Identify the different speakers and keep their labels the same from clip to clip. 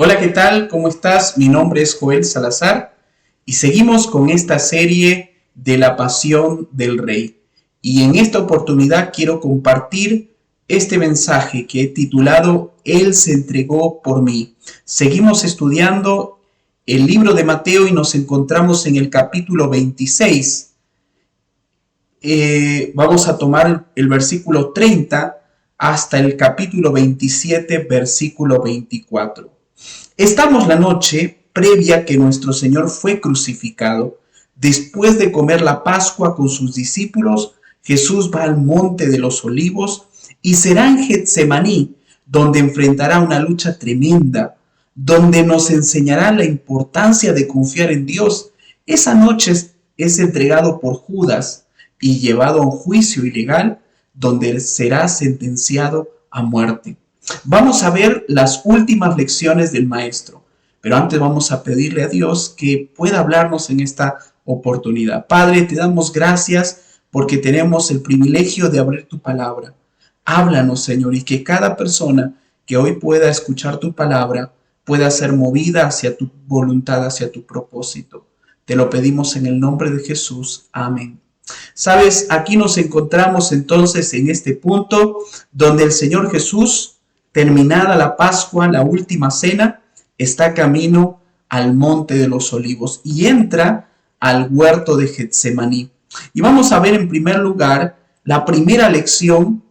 Speaker 1: Hola, ¿qué tal? ¿Cómo estás? Mi nombre es Joel Salazar y seguimos con esta serie de la Pasión del Rey. Y en esta oportunidad quiero compartir este mensaje que he titulado Él se entregó por mí. Seguimos estudiando el libro de Mateo y nos encontramos en el capítulo 26. Vamos a tomar el versículo 30 hasta el capítulo 27, versículo 24. Estamos la noche previa que nuestro Señor fue crucificado. Después de comer la Pascua con sus discípulos, Jesús va al monte de los Olivos y será en Getsemaní donde enfrentará una lucha tremenda, donde nos enseñará la importancia de confiar en Dios. Esa noche es entregado por Judas y llevado a un juicio ilegal donde será sentenciado a muerte. Vamos a ver las últimas lecciones del Maestro, pero antes vamos a pedirle a Dios que pueda hablarnos en esta oportunidad. Padre, te damos gracias porque tenemos el privilegio de abrir tu palabra. Háblanos, Señor, y que cada persona que hoy pueda escuchar tu palabra pueda ser movida hacia tu voluntad, hacia tu propósito. Te lo pedimos en el nombre de Jesús. Amén. Sabes, aquí nos encontramos entonces en este punto donde el Señor Jesús, terminada la Pascua, la última cena, está camino al monte de los Olivos y entra al huerto de Getsemaní. Y vamos a ver en primer lugar la primera lección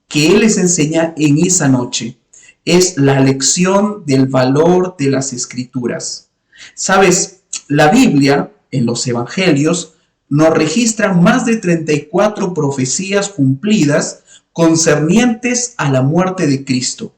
Speaker 1: que Él les enseña en esa noche. Es la lección del valor de las Escrituras. Sabes, la Biblia, en los Evangelios, nos registra más de 34 profecías cumplidas concernientes a la muerte de Cristo.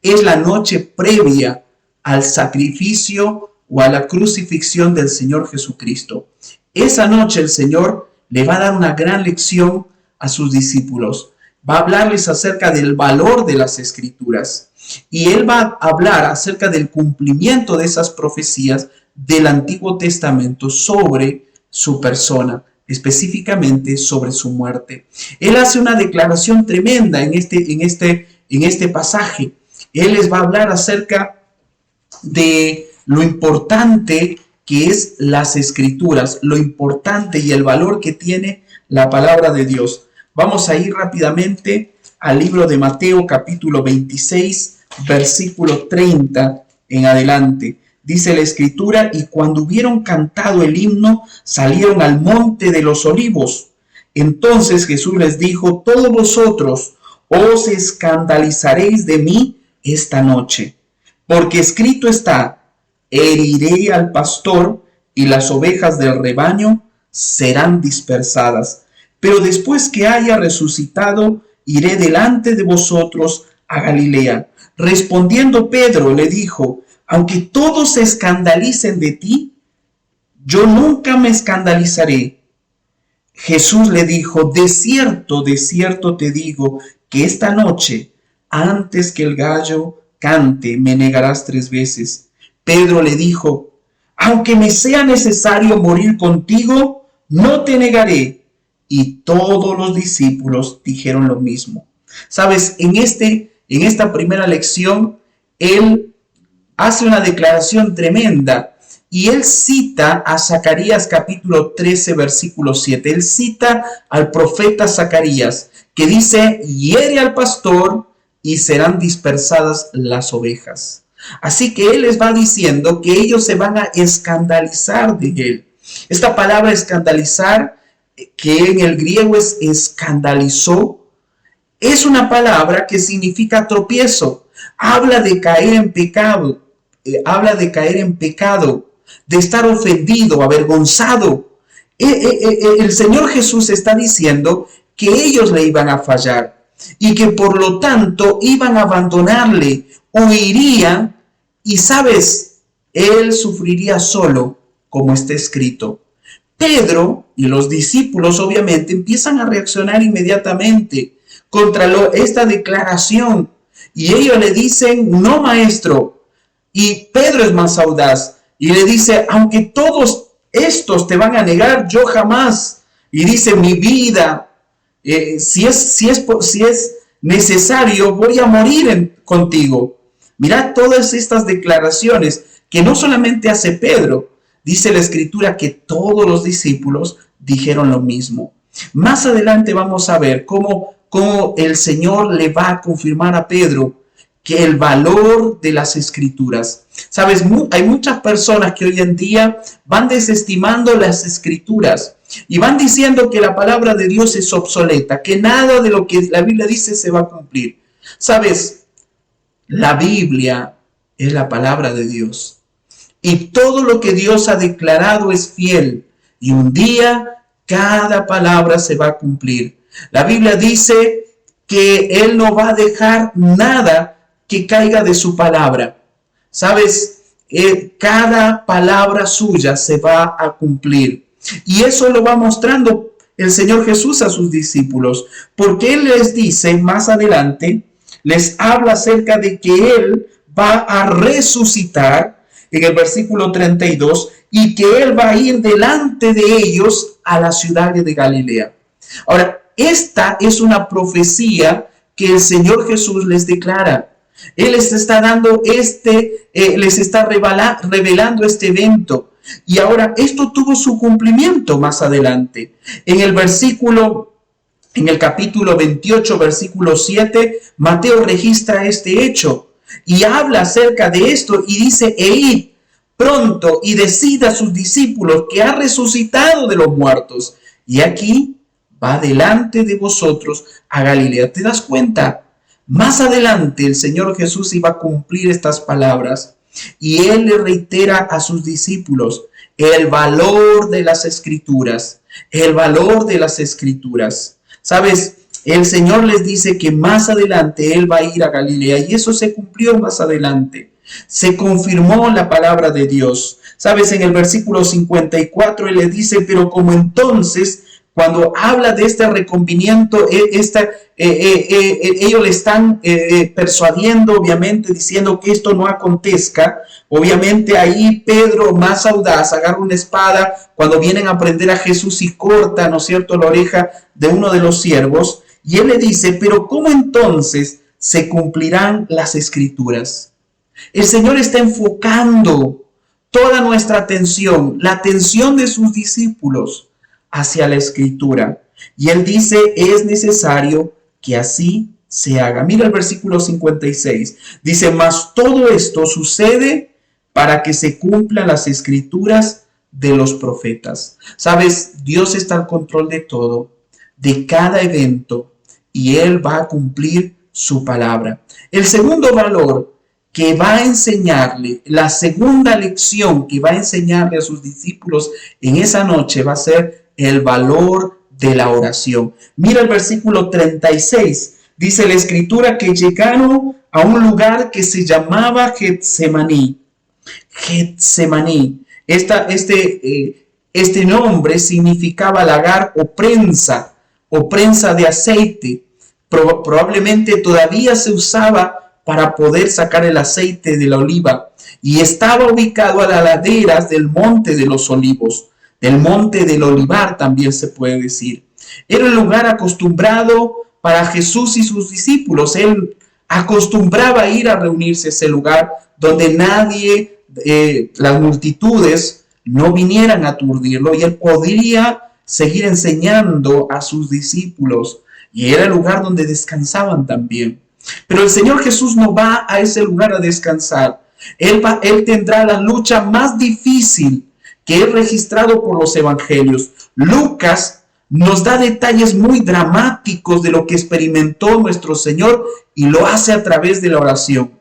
Speaker 1: Es la noche previa al sacrificio o a la crucifixión del Señor Jesucristo. Esa noche el Señor le va a dar una gran lección a sus discípulos. Va a hablarles acerca del valor de las Escrituras. Y Él va a hablar acerca del cumplimiento de esas profecías del Antiguo Testamento sobre su persona, específicamente sobre su muerte. Él hace una declaración tremenda en este pasaje. Él les va a hablar acerca de lo importante que es las Escrituras, lo importante y el valor que tiene la palabra de Dios. Vamos a ir rápidamente al libro de Mateo, capítulo 26, versículo 30 en adelante. Dice la Escritura, y cuando hubieron cantado el himno, salieron al monte de los Olivos. Entonces Jesús les dijo, todos vosotros os escandalizaréis de mí esta noche, porque escrito está, heriré al pastor y las ovejas del rebaño serán dispersadas. Pero después que haya resucitado, iré delante de vosotros a Galilea. Respondiendo Pedro le dijo, aunque todos se escandalicen de ti, yo nunca me escandalizaré. Jesús le dijo, de cierto te digo, que esta noche, antes que el gallo cante, me negarás 3 veces. Pedro le dijo, aunque me sea necesario morir contigo, no te negaré. Y todos los discípulos dijeron lo mismo. Sabes, en esta primera lección, Él hace una declaración tremenda y Él cita a Zacarías capítulo 13, versículo 7. Él cita al profeta Zacarías que dice, hiere al pastor y serán dispersadas las ovejas. Así que Él les va diciendo que ellos se van a escandalizar de Él. Esta palabra escandalizar, que en el griego es escandalizó, es una palabra que significa tropiezo. Habla de caer en pecado, de estar ofendido, avergonzado. El Señor Jesús está diciendo que ellos le iban a fallar y que por lo tanto iban a abandonarle, huirían y, ¿sabes? Él sufriría solo, como está escrito. Pedro y los discípulos obviamente empiezan a reaccionar inmediatamente contra esta declaración y ellos le dicen, no, maestro. Y Pedro es más audaz y le dice, aunque todos estos te van a negar, yo jamás. Y dice, mi vida, si es necesario, voy a morir contigo. Mirad todas estas declaraciones que no solamente hace Pedro, dice la Escritura que todos los discípulos dijeron lo mismo. Más adelante vamos a ver cómo el Señor le va a confirmar a Pedro que el valor de las Escrituras. Sabes, hay muchas personas que hoy en día van desestimando las Escrituras y van diciendo que la palabra de Dios es obsoleta, que nada de lo que la Biblia dice se va a cumplir. Sabes, la Biblia es la palabra de Dios y todo lo que Dios ha declarado es fiel y un día cada palabra se va a cumplir. La Biblia dice que Él no va a dejar nada que caiga de su palabra. ¿Sabes? Cada palabra suya se va a cumplir. Y eso lo va mostrando el Señor Jesús a sus discípulos, porque Él les dice más adelante, les habla acerca de que Él va a resucitar en el versículo 32 y que Él va a ir delante de ellos a la ciudad de Galilea. Ahora, esta es una profecía que el Señor Jesús les declara. Él les está dando les está revelando este evento. Y ahora esto tuvo su cumplimiento más adelante. En el capítulo 28, versículo 7, Mateo registra este hecho y habla acerca de esto y dice, e id pronto y decid a sus discípulos que ha resucitado de los muertos. Y aquí va delante de vosotros a Galilea. ¿Te das cuenta? Más adelante el Señor Jesús iba a cumplir estas palabras y Él le reitera a sus discípulos el valor de las Escrituras, el valor de las Escrituras. ¿Sabes? El Señor les dice que más adelante Él va a ir a Galilea y eso se cumplió más adelante. Se confirmó la palabra de Dios. ¿Sabes? En el versículo 54 Él les dice, pero como entonces, cuando habla de este reconviniento, ellos le están persuadiendo, obviamente, diciendo que esto no acontezca. Obviamente ahí Pedro, más audaz, agarra una espada cuando vienen a prender a Jesús y corta, ¿no es cierto?, la oreja de uno de los siervos. Y él le dice, pero ¿cómo entonces se cumplirán las Escrituras? El Señor está enfocando toda nuestra atención, la atención de sus discípulos, hacia la Escritura. Y Él dice, es necesario que así se haga. Mira el versículo 56. Dice, mas todo esto sucede para que se cumplan las Escrituras de los profetas. Sabes, Dios está al control de todo, de cada evento, y Él va a cumplir su palabra. El segundo valor que va a enseñarle, la segunda lección que va a enseñarle a sus discípulos en esa noche va a ser el valor de la oración. Mira el versículo 36. Dice la Escritura que llegaron a un lugar que se llamaba Getsemaní. Getsemaní. Este nombre significaba lagar o prensa de aceite. Probablemente todavía se usaba para poder sacar el aceite de la oliva y estaba ubicado a las laderas del Monte de los Olivos. Del Monte del Olivar también se puede decir. Era un lugar acostumbrado para Jesús y sus discípulos. Él acostumbraba a ir a reunirse a ese lugar donde nadie, las multitudes, no vinieran a aturdirlo y él podría seguir enseñando a sus discípulos. Y era el lugar donde descansaban también. Pero el Señor Jesús no va a ese lugar a descansar. Él tendrá la lucha más difícil que es registrado por los evangelios. Lucas nos da detalles muy dramáticos de lo que experimentó nuestro Señor y lo hace a través de la oración.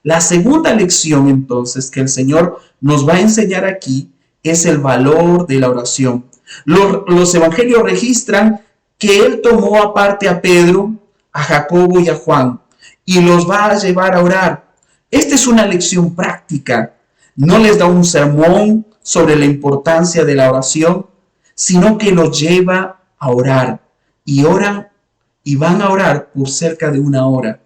Speaker 1: La segunda lección entonces que el Señor nos va a enseñar aquí es el valor de la oración. Los evangelios registran que Él tomó aparte a Pedro, a Jacobo y a Juan y los va a llevar a orar. Esta es una lección práctica. No les da un sermón sobre la importancia de la oración, sino que los lleva a orar. Y oran y van a orar por cerca de una hora.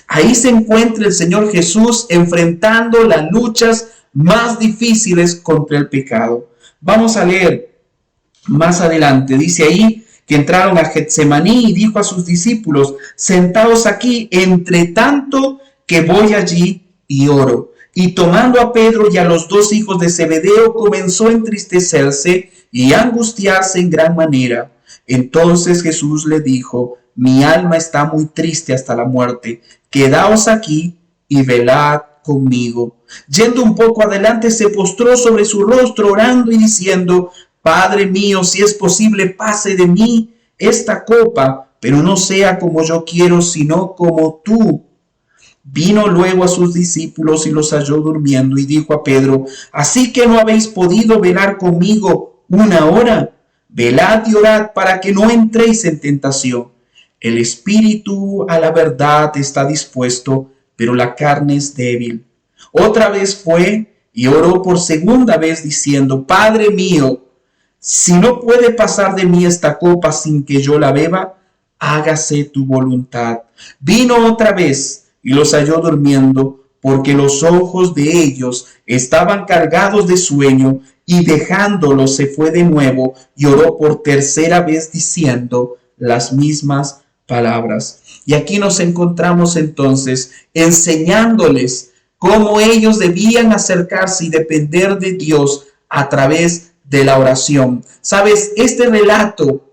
Speaker 1: Ahí se encuentra el Señor Jesús enfrentando las luchas más difíciles contra el pecado. Vamos a leer más adelante. Dice ahí que entraron a Getsemaní y dijo a sus discípulos, sentaos aquí, entre tanto que voy allí y oro. Y tomando a Pedro y a los dos hijos de Zebedeo, comenzó a entristecerse y a angustiarse en gran manera. Entonces Jesús le dijo: mi alma está muy triste hasta la muerte. Quedaos aquí y velad conmigo. Yendo un poco adelante, se postró sobre su rostro, orando y diciendo: Padre mío, si es posible, pase de mí esta copa, pero no sea como yo quiero, sino como tú. Vino luego a sus discípulos y los halló durmiendo, y dijo a Pedro: ¿así que no habéis podido velar conmigo una hora? Velad y orad para que no entréis en tentación. El espíritu a la verdad está dispuesto, pero la carne es débil. Otra vez fue y oró por segunda vez diciendo: Padre mío, si no puede pasar de mí esta copa sin que yo la beba, hágase tu voluntad. Vino otra vez y los halló durmiendo, porque los ojos de ellos estaban cargados de sueño, y dejándolos se fue de nuevo y oró por tercera vez diciendo las mismas palabras. Y aquí nos encontramos entonces enseñándoles cómo ellos debían acercarse y depender de Dios a través de la oración. Sabes, este relato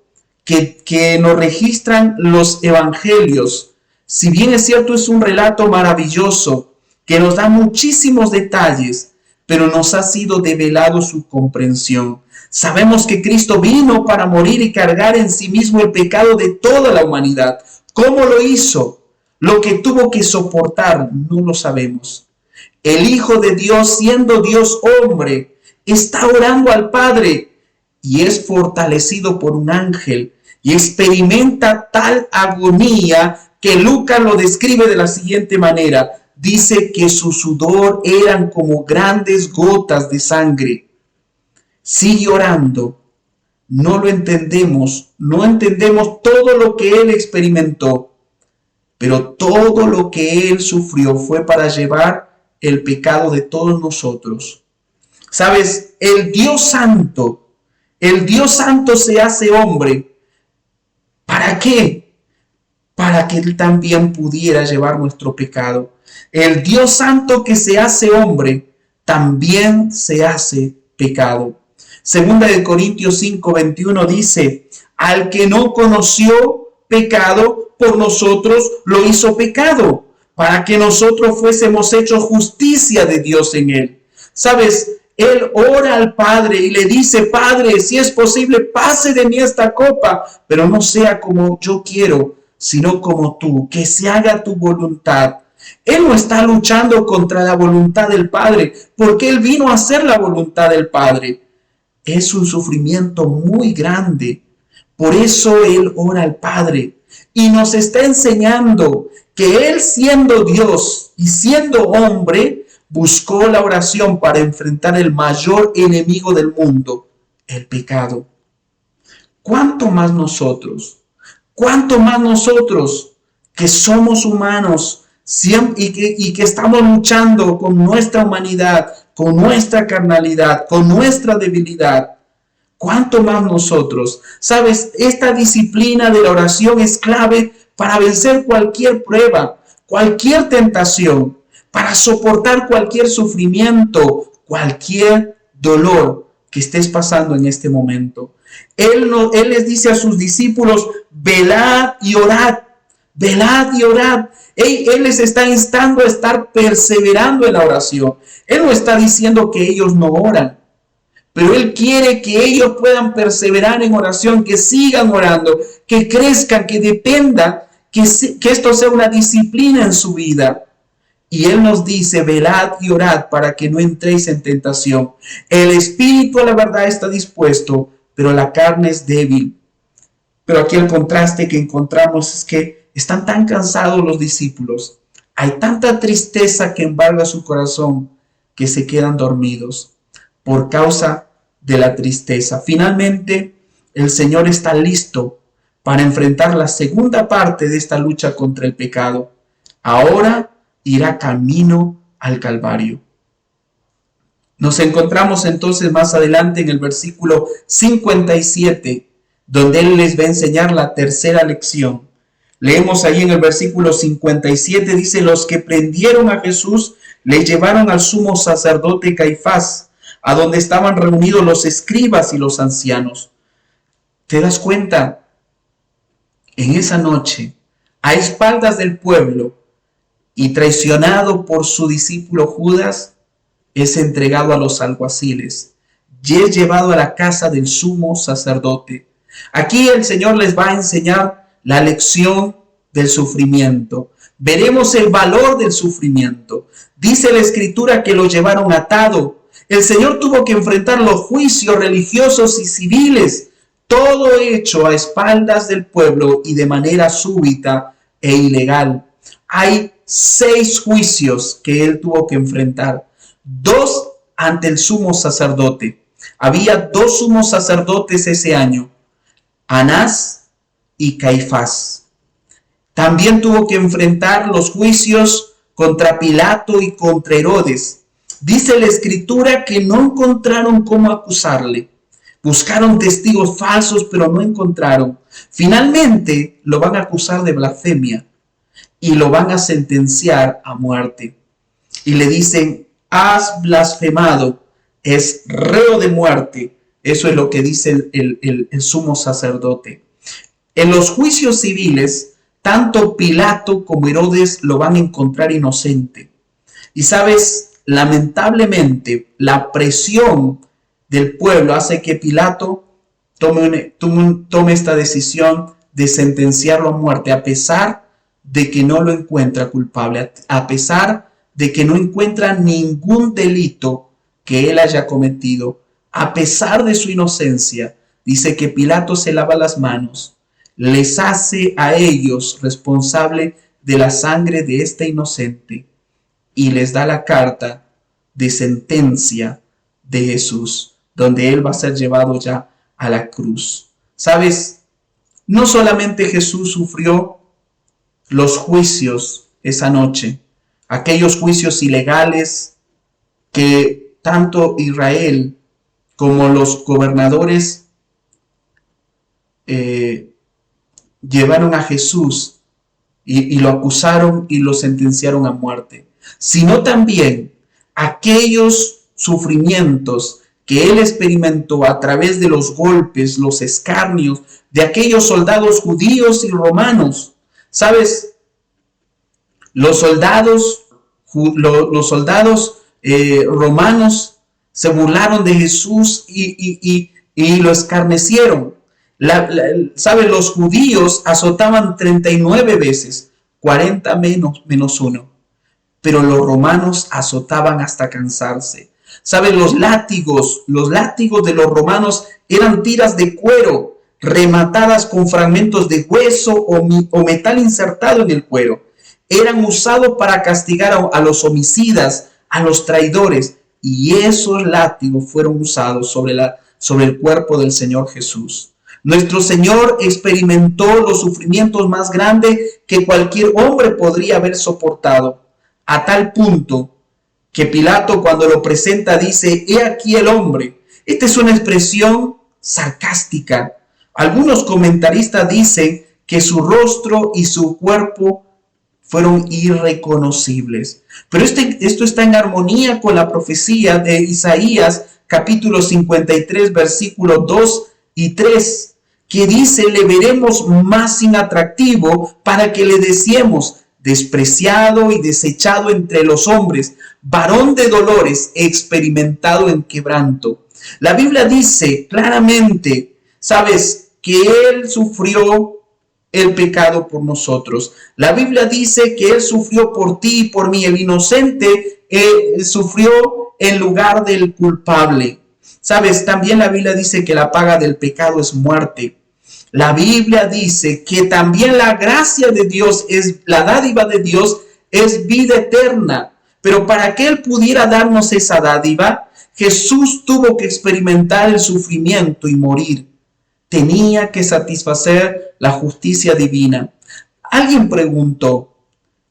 Speaker 1: que nos registran los evangelios, si bien es cierto, es un relato maravilloso que nos da muchísimos detalles, pero nos ha sido develado su comprensión. Sabemos que Cristo vino para morir y cargar en sí mismo el pecado de toda la humanidad. ¿Cómo lo hizo? Lo que tuvo que soportar, no lo sabemos. El Hijo de Dios, siendo Dios hombre, está orando al Padre y es fortalecido por un ángel y experimenta tal agonía que Lucas lo describe de la siguiente manera. Dice que su sudor eran como grandes gotas de sangre. Sigue orando. No lo entendemos, no entendemos todo lo que él experimentó, pero todo lo que él sufrió fue para llevar el pecado de todos nosotros. ¿Sabes? El Dios Santo se hace hombre. ¿Para qué? Para que él también pudiera llevar nuestro pecado. El Dios Santo que se hace hombre también se hace pecado. Segunda de Corintios 5:21 dice: al que no conoció pecado, por nosotros lo hizo pecado, para que nosotros fuésemos hechos justicia de Dios en él. ¿Sabes? Él ora al Padre y le dice: Padre, si es posible, pase de mí esta copa, pero no sea como yo quiero, sino como tú, que se haga tu voluntad. Él no está luchando contra la voluntad del Padre, porque él vino a hacer la voluntad del Padre. Es un sufrimiento muy grande. Por eso él ora al Padre y nos está enseñando que él, siendo Dios y siendo hombre, buscó la oración para enfrentar el mayor enemigo del mundo, el pecado. ¿Cuánto más nosotros? ¿Cuánto más nosotros que somos humanos y que estamos luchando con nuestra humanidad, con nuestra carnalidad, con nuestra debilidad? ¿Cuánto más nosotros? ¿Sabes? Esta disciplina de la oración es clave para vencer cualquier prueba, cualquier tentación, para soportar cualquier sufrimiento, cualquier dolor que estés pasando en este momento. Él les dice a sus discípulos: velad y orad, velad y orad. Él les está instando a estar perseverando en la oración. Él no está diciendo que ellos no oran, pero él quiere que ellos puedan perseverar en oración, que sigan orando, que crezcan, que dependan, que esto sea una disciplina en su vida. Y él nos dice: velad y orad para que no entréis en tentación. El espíritu a la verdad está dispuesto, pero la carne es débil. Pero aquí el contraste que encontramos es que están tan cansados los discípulos, hay tanta tristeza que embarga su corazón, que se quedan dormidos por causa de la tristeza. Finalmente, el Señor está listo para enfrentar la segunda parte de esta lucha contra el pecado. Ahora irá camino al Calvario. Nos encontramos entonces más adelante en el versículo 57, donde Él les va a enseñar la tercera lección. Leemos ahí en el versículo 57, dice: los que prendieron a Jesús le llevaron al sumo sacerdote Caifás, a donde estaban reunidos los escribas y los ancianos. ¿Te das cuenta? En esa noche, a espaldas del pueblo y traicionado por su discípulo Judas, es entregado a los alguaciles y es llevado a la casa del sumo sacerdote. Aquí el Señor les va a enseñar la lección del sufrimiento. Veremos el valor del sufrimiento. Dice la Escritura que lo llevaron atado. El Señor tuvo que enfrentar los juicios religiosos y civiles, todo hecho a espaldas del pueblo y de manera súbita e ilegal. Hay 6 juicios que él tuvo que enfrentar. 2 ante el sumo sacerdote. Había 2 sumos sacerdotes ese año, Anás y Caifás. También tuvo que enfrentar los juicios contra Pilato y contra Herodes. Dice la Escritura que no encontraron cómo acusarle. Buscaron testigos falsos, pero no encontraron. Finalmente lo van a acusar de blasfemia y lo van a sentenciar a muerte. Y le dicen, has blasfemado, es reo de muerte. Eso es lo que dice el sumo sacerdote. En los juicios civiles, tanto Pilato como Herodes lo van a encontrar inocente. Y sabes, lamentablemente, la presión del pueblo hace que Pilato tome esta decisión de sentenciarlo a muerte, a pesar de que no lo encuentra culpable, a pesar de que no encuentra ningún delito que él haya cometido, a pesar de su inocencia. Dice que Pilato se lava las manos, les hace a ellos responsable de la sangre de este inocente y les da la carta de sentencia de Jesús, donde él va a ser llevado ya a la cruz. ¿Sabes? No solamente Jesús sufrió los juicios esa noche, aquellos juicios ilegales que tanto Israel como los gobernadores llevaron a Jesús y lo acusaron y lo sentenciaron a muerte, sino también aquellos sufrimientos que él experimentó a través de los golpes, los escarnios de aquellos soldados judíos y romanos. ¿Sabes? Los soldados romanos se burlaron de Jesús y lo escarnecieron. ¿Sabes? Los judíos azotaban 39 veces, 40 menos 1. Pero los romanos azotaban hasta cansarse. ¿Sabes? Los látigos de los romanos eran tiras de cuero rematadas con fragmentos de hueso o metal insertado en el cuero. Eran usados para castigar a los homicidas, a los traidores, y esos látigos fueron usados sobre el cuerpo del Señor Jesús. Nuestro Señor experimentó los sufrimientos más grandes que cualquier hombre podría haber soportado, a tal punto que Pilato, cuando lo presenta, dice, he aquí el hombre. Esta es una expresión sarcástica. Algunos comentaristas dicen que su rostro y su cuerpo fueron irreconocibles. Pero esto está en armonía con la profecía de Isaías, capítulo 53, versículos 2 y 3, que dice, le veremos más inatractivo para que le deseemos, despreciado y desechado entre los hombres, varón de dolores, experimentado en quebranto. La Biblia dice claramente, ¿sabes?, que Él sufrió el pecado por nosotros. La Biblia dice que Él sufrió por ti y por mí. El inocente sufrió en lugar del culpable. ¿Sabes? También la Biblia dice que la paga del pecado es muerte. La Biblia dice que también la gracia de Dios la dádiva de Dios es vida eterna. Pero para que Él pudiera darnos esa dádiva, Jesús tuvo que experimentar el sufrimiento y morir. Tenía que satisfacer la justicia divina. Alguien preguntó,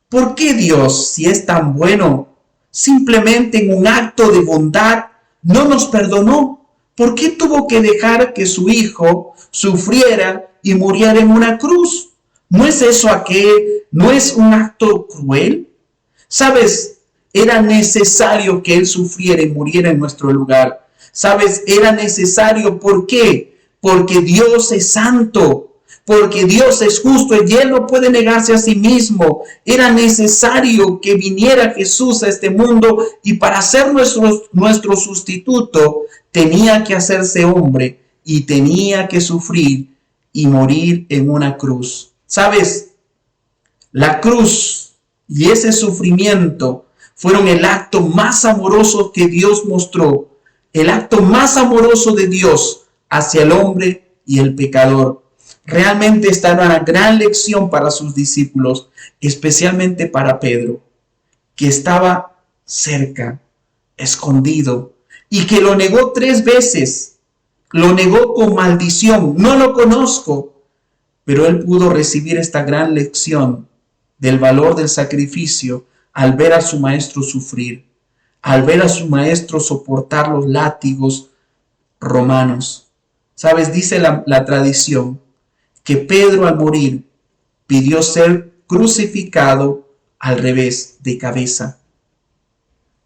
Speaker 1: ¿por qué Dios, si es tan bueno, simplemente en un acto de bondad no nos perdonó? ¿Por qué tuvo que dejar que su Hijo sufriera y muriera en una cruz? ¿No es eso no es un acto cruel? ¿Sabes? era necesario que Él sufriera y muriera en nuestro lugar. ¿Sabes? Era necesario. ¿Por qué? Porque Dios es santo. Porque Dios es justo y Él no puede negarse a sí mismo. Era necesario que viniera Jesús a este mundo y para ser nuestro sustituto tenía que hacerse hombre y tenía que sufrir y morir en una cruz. ¿Sabes? La cruz y ese sufrimiento fueron el acto más amoroso que Dios mostró, el acto más amoroso de Dios hacia el hombre y el pecador. Realmente esta era una gran lección para sus discípulos, especialmente para Pedro, que estaba cerca, escondido, y que lo negó 3 veces. Lo negó con maldición. No lo conozco. Pero él pudo recibir esta gran lección del valor del sacrificio al ver a su maestro sufrir, al ver a su maestro soportar los látigos romanos. ¿Sabes? Dice la tradición que Pedro al morir pidió ser crucificado al revés, de cabeza.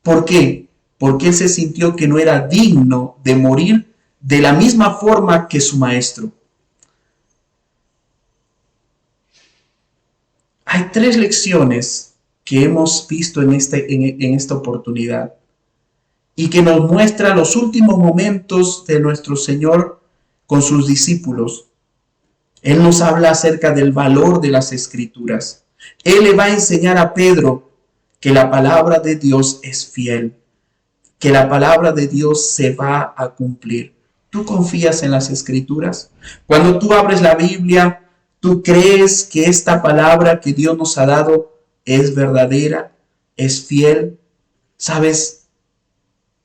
Speaker 1: ¿Por qué? Porque él se sintió que no era digno de morir de la misma forma que su maestro. Hay 3 lecciones que hemos visto en esta oportunidad y que nos muestra los últimos momentos de nuestro Señor con sus discípulos. Él nos habla acerca del valor de las Escrituras. Él le va a enseñar a Pedro que la palabra de Dios es fiel, que la palabra de Dios se va a cumplir. ¿Tú confías en las Escrituras? Cuando tú abres la Biblia, ¿tú crees que esta palabra que Dios nos ha dado es verdadera, es fiel? ¿Sabes?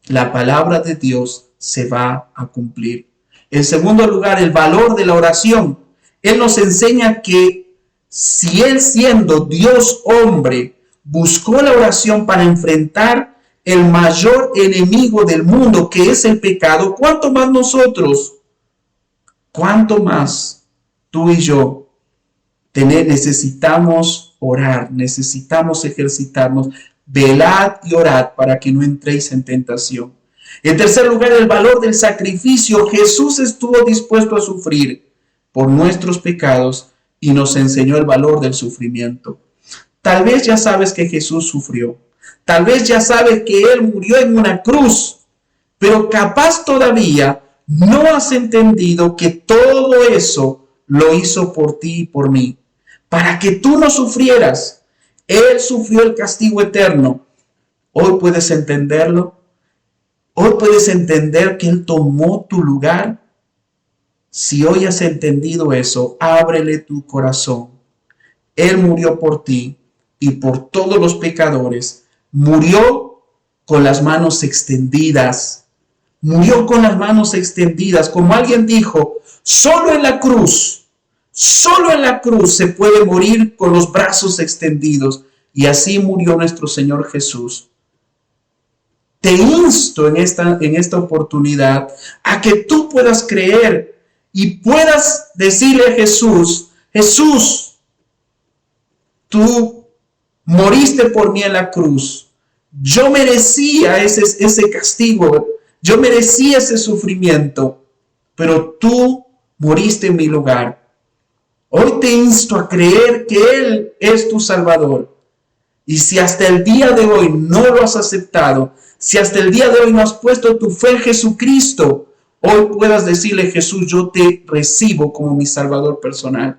Speaker 1: La palabra de Dios se va a cumplir. En segundo lugar, el valor de la oración. Él nos enseña que si Él, siendo Dios hombre, buscó la oración para enfrentar el mayor enemigo del mundo, que es el pecado, ¿cuánto más nosotros? ¿Cuánto más tú y yo necesitamos orar, necesitamos ejercitarnos? Velad y orad para que no entréis en tentación. En tercer lugar, el valor del sacrificio. Jesús estuvo dispuesto a sufrir por nuestros pecados y nos enseñó el valor del sufrimiento. Tal vez ya sabes que Jesús sufrió. Tal vez ya sabes que Él murió en una cruz. Pero capaz todavía no has entendido que todo eso lo hizo por ti y por mí. Para que tú no sufrieras. Él sufrió el castigo eterno. Hoy puedes entenderlo. Hoy puedes entender que Él tomó tu lugar. Si hoy has entendido eso, ábrele tu corazón. Él murió por ti y por todos los pecadores. Murió con las manos extendidas. Murió con las manos extendidas. Como alguien dijo, solo en la cruz se puede morir con los brazos extendidos. Y así murió nuestro Señor Jesús. Te insto en esta oportunidad a que tú puedas creer y puedas decirle a Jesús, Jesús, tú moriste por mí en la cruz. Yo merecía ese castigo, yo merecía ese sufrimiento, pero tú moriste en mi lugar. Hoy te insto a creer que Él es tu Salvador. Y si hasta el día de hoy no lo has aceptado, si hasta el día de hoy no has puesto tu fe en Jesucristo, hoy puedas decirle, Jesús, yo te recibo como mi Salvador personal.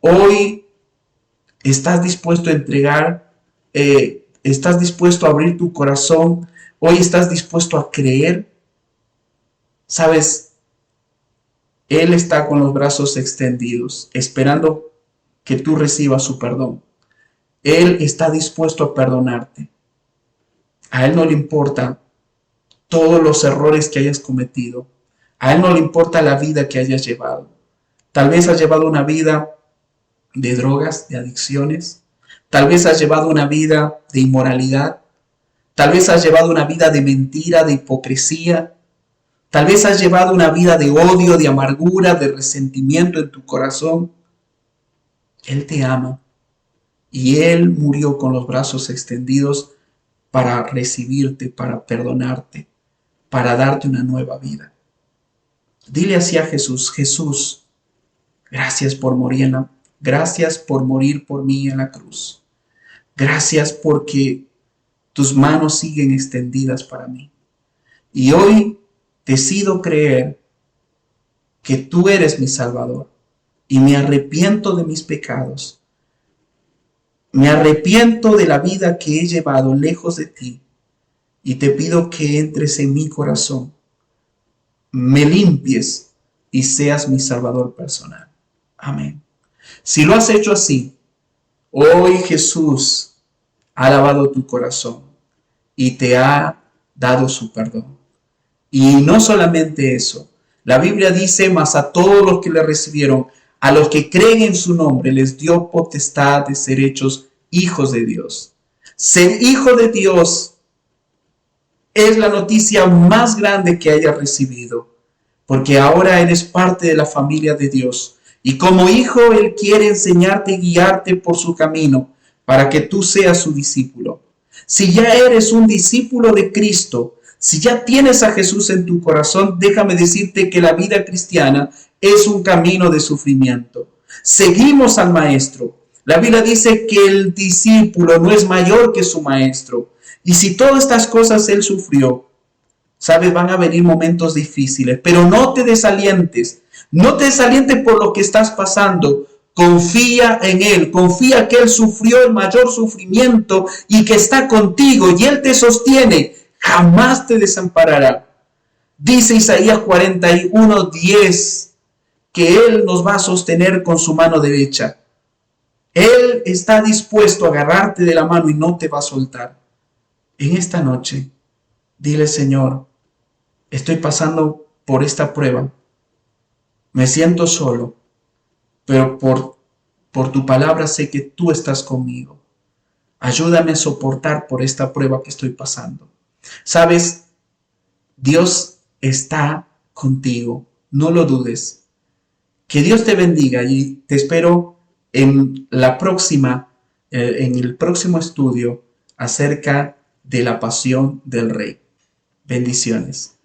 Speaker 1: Hoy estás dispuesto a entregar, estás dispuesto a abrir tu corazón, hoy estás dispuesto a creer. Sabes, Él está con los brazos extendidos, esperando que tú recibas su perdón. Él está dispuesto a perdonarte. A Él no le importa todos los errores que hayas cometido. A Él no le importa la vida que hayas llevado. Tal vez has llevado una vida de drogas, de adicciones. Tal vez has llevado una vida de inmoralidad. Tal vez has llevado una vida de mentira, de hipocresía. Tal vez has llevado una vida de odio, de amargura, de resentimiento en tu corazón. Él te ama y Él murió con los brazos extendidos para recibirte, para perdonarte, para darte una nueva vida. Dile así a Jesús: Jesús, gracias por gracias por morir por mí en la cruz. Gracias porque tus manos siguen extendidas para mí. Y hoy decido creer que tú eres mi Salvador y me arrepiento de mis pecados. Me arrepiento de la vida que he llevado lejos de ti y te pido que entres en mi corazón, me limpies y seas mi Salvador personal. Amén. Si lo has hecho así, hoy Jesús ha lavado tu corazón y te ha dado su perdón. Y no solamente eso, la Biblia dice: mas a todos los que le recibieron, a los que creen en su nombre, les dio potestad de ser hechos hijos de Dios. Ser hijo de Dios es la noticia más grande que hayas recibido, porque ahora eres parte de la familia de Dios. Y como hijo, Él quiere enseñarte y guiarte por su camino para que tú seas su discípulo. Si ya eres un discípulo de Cristo, si ya tienes a Jesús en tu corazón, déjame decirte que la vida cristiana es un camino de sufrimiento. Seguimos al Maestro. La Biblia dice que el discípulo no es mayor que su Maestro. Y si todas estas cosas Él sufrió, sabes, van a venir momentos difíciles, pero no te desalientes. No te desalientes por lo que estás pasando. Confía en Él, confía que Él sufrió el mayor sufrimiento y que está contigo y Él te sostiene, jamás te desamparará. Dice Isaías 41:10 que Él nos va a sostener con su mano derecha. Él está dispuesto a agarrarte de la mano y no te va a soltar. En esta noche, dile: Señor, estoy pasando por esta prueba. Me siento solo, pero por tu palabra sé que tú estás conmigo. Ayúdame a soportar por esta prueba que estoy pasando. Sabes, Dios está contigo, no lo dudes. Que Dios te bendiga y te espero en en el próximo estudio acerca de la pasión del Rey. Bendiciones.